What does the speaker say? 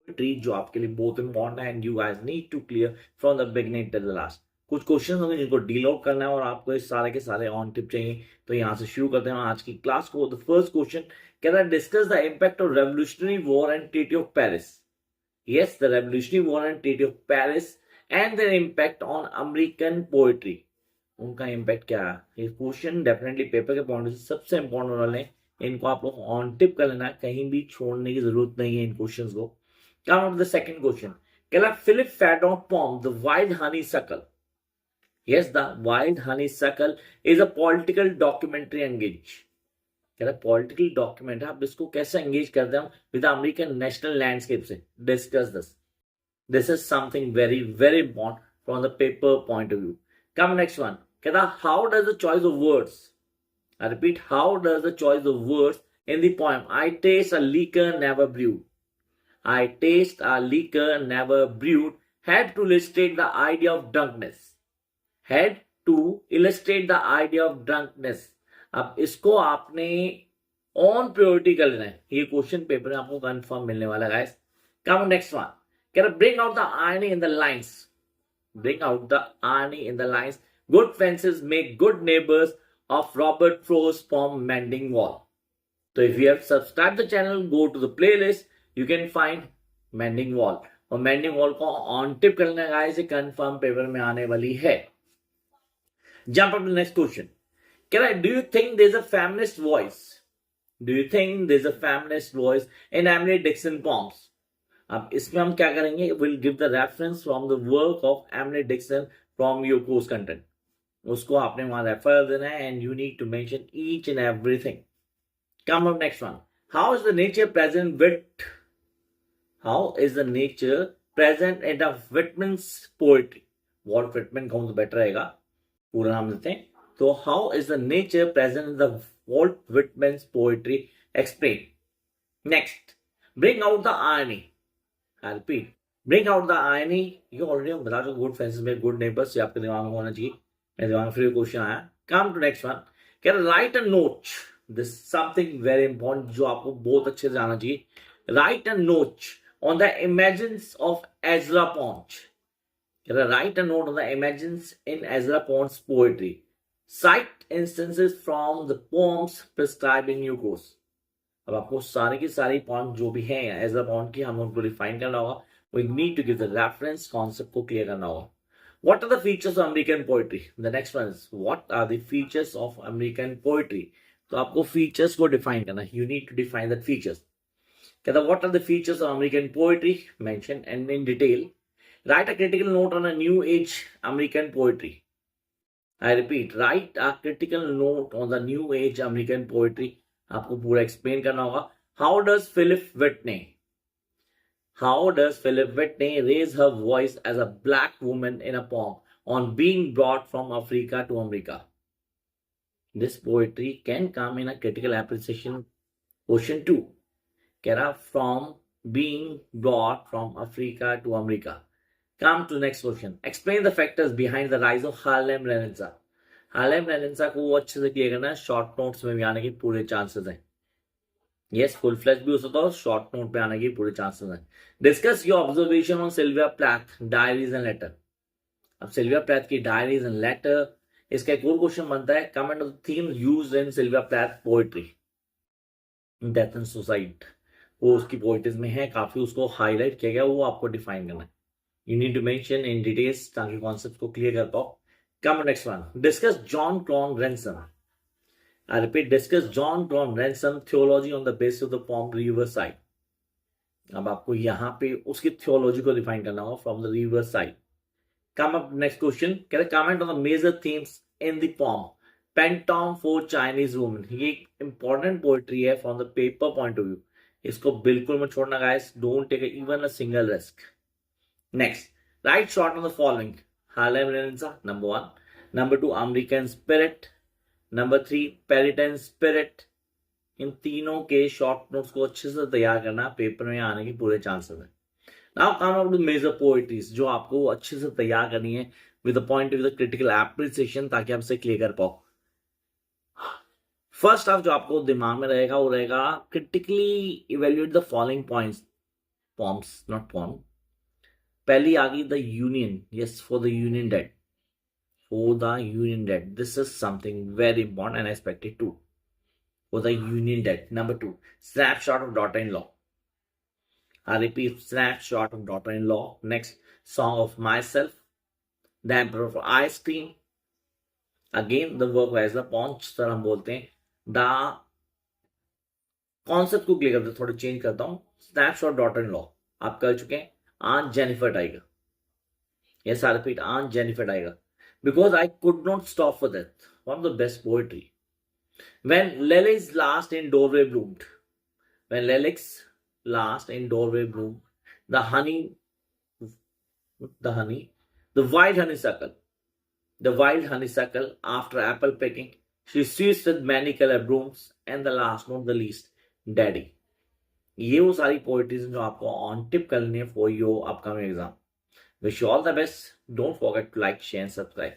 Poetry जो आपके लिए बहुत इंपॉर्टेंट है and you guys need to clear from the beginning till the last. कुछ क्वेश्चन होंगे जिनको डील आउट करना है और आपको इस सारे के सारे ऑन टिप चाहिए, तो यहाँ से शुरू करते हैं आज की क्लास को। The first question, can I discuss the impact of revolutionary war and treaty of Paris? Yes, the revolutionary war and treaty of Paris and there impact on American poetry. उनका इम्पैक्ट क्या है? ये question definitely paper के point से सबसे important वाले हैं, इनको आप लोग ऑन टिप कर लेना, कहीं भी छोड़ने की जरूरत नहीं है इन क्वेश्चंस को। Come on to the second question. Can a Philip Fadon poem, The Wild Honeysuckle? Yes, The Wild Honeysuckle is a political documentary engage. क्या पॉलिटिकल डॉक्यूमेंट है, आप इसको कैसे एंगेज करते हैं विद अमेरिकन नेशनल लैंडस्केप से? Discuss this is something very very important from the paper point of view. Come next one, कहता how does the choice of words, I repeat, how does the choice of words in the poem I taste a liquor never brewed, I taste a liquor never brewed, had to illustrate the idea of drunkenness. Had to illustrate the idea of drunkenness. अब इसको आपने on priority कर लेना है, ये question paper में आपको confirm मिलने वाला guys. Come next one, can bring out the irony in the lines, bring out the irony in the lines, good fences make good neighbors of Robert Frost from Mending Wall. So if you have subscribed the channel, go to the playlist, you can find Mending Wall, और Mending Wall को on tip करना है guys, confirm paper में आने वाली है। Jump up to next question, can I do you think there is a feminist voice, do you think there is a feminist voice in Emily Dickinson poems? अब इसमें हम क्या करेंगे, will give the reference from the work of Emily Dickinson from your course content, उसको आपने वहां refer देना है and you need to mention each and everything. Come up next one, how is the nature present with, how is the nature present in the Whitman's poetry? Walt Whitman कौन तो better रहेगा, पूरा नाम देते हैं, तो how is the nature present in the Walt Whitman's poetry? Explain. Next, bring out the irony. I repeat, bring out the irony. ये already हम बता चुके, गुड फेंसेस में गुड नेबर्स, ये आपके दिमाग में होना चाहिए, मेरे दिमाग में फिर क्वेश्चन आया। Come to next one, can write a note, this something very important जो आपको बहुत अच्छे से आना चाहिए। Write a note on the imagines of Ezra Pound. Write a note on the imagines in Ezra Pound's poetry. Cite instances from the poems prescribed in your course. अब आपको सारी की सारी पॉइंट जो भी है एजरा पॉइंट की, हम उनको डिफाइन करना होगा, we need to give the reference, concept को क्लियर करना होगा। What are the features of American poetry? The next one is what are the features of American poetry? तो आपको फीचर्स को डिफाइन करना है, you need to define the features. What are the features of American poetry? Mention and in detail. Write a critical note on a new age American poetry. I repeat, write a critical note on the new age American poetry. आपको पूरा explain करना होगा। How does Philip Whitney raise her voice as a black woman in a poem on being brought from Africa to America? This poetry can come in a critical appreciation question 2. From being brought from Africa to America. Come to next question. Explain the factors behind the rise of Harlem Renaissance. Harlem Renaissance को अच्छे से clear करना है, short notes में भी आने के पूरे चांसेस हैं। यस, फुल फ्लैश भी हो सकता है, शॉर्ट नोट पे आने के पूरे चांसेस हैं। Discuss your observation on Sylvia Plath diaries and letter. अब सिल्विया प्लैथ की डायरीज एंड लेटर, इसका एक और क्वेश्चन बनता है, comment of the theme used in Sylvia Plath poetry. Death and suicide वो उसकी पोएट्रीज में है, काफी उसको हाईलाइट किया गया, वो आपको डिफाइन करना है, you need to mention in details ताकि कॉन्सेप्ट को क्लियर कर पाओ। Come next one, discuss John Crowe Ransom. I repeat, discuss John Crowe Ransom theology on the basis of the poem river side. अब आपको यहाँ पे उसकी थियोलॉजी को डिफाइन करना होगा from the river side. Come up next question, can comment on the major themes in the poem pantoum for Chinese women. ये एक इंपॉर्टेंट पोएट्री है from the paper point of view, इसको बिल्कुल मत छोड़ना guys, don't take even a single risk. Next, write short on the following, Harlem Renaissance number 1, number 2 American spirit, number 3 Puritan spirit. इन तीनों के शॉर्ट नोट्स को अच्छे से तैयार करना, पेपर में आने के पूरे चांसेस हैं। Now come up to major poetries जो आपको अच्छे से तैयार करनी है with the point of the critical appreciation, ताकि आप इसे क्लियर कर पाओ। फर्स्ट हाफ जो आपको दिमाग में रहेगा वो रहेगा critically evaluate the following points. poems, not poem. पहली आ गई the union, yes, for the union dead, for the union debt. This is something very important and expected too. For the union debt. Number 2, snapshot of daughter-in-law. I repeat, snapshot of daughter-in-law. Next, song of myself. The emperor for ice cream. Again, the verb has the paunch sir हम बोलते हैं. The concept को clear करते थोड़ा change करता हूं. Snapshot daughter in law आप कर चुके हैं. Aunt Jennifer tiger. Yes, I repeat, Aunt Jennifer Tiger. Because I could not stop for that. One of the best poetry. When lilies last in doorway bloomed. When lilies last in doorway bloomed. The wild honeysuckle. The wild honeysuckle, after apple picking, she sees with many colored brooms. And the last, not the least, Daddy. ये वो सारी poetries जो आपको on tip करनी है for your upcoming exam. Wish you all the best. Don't forget to like, share, and subscribe.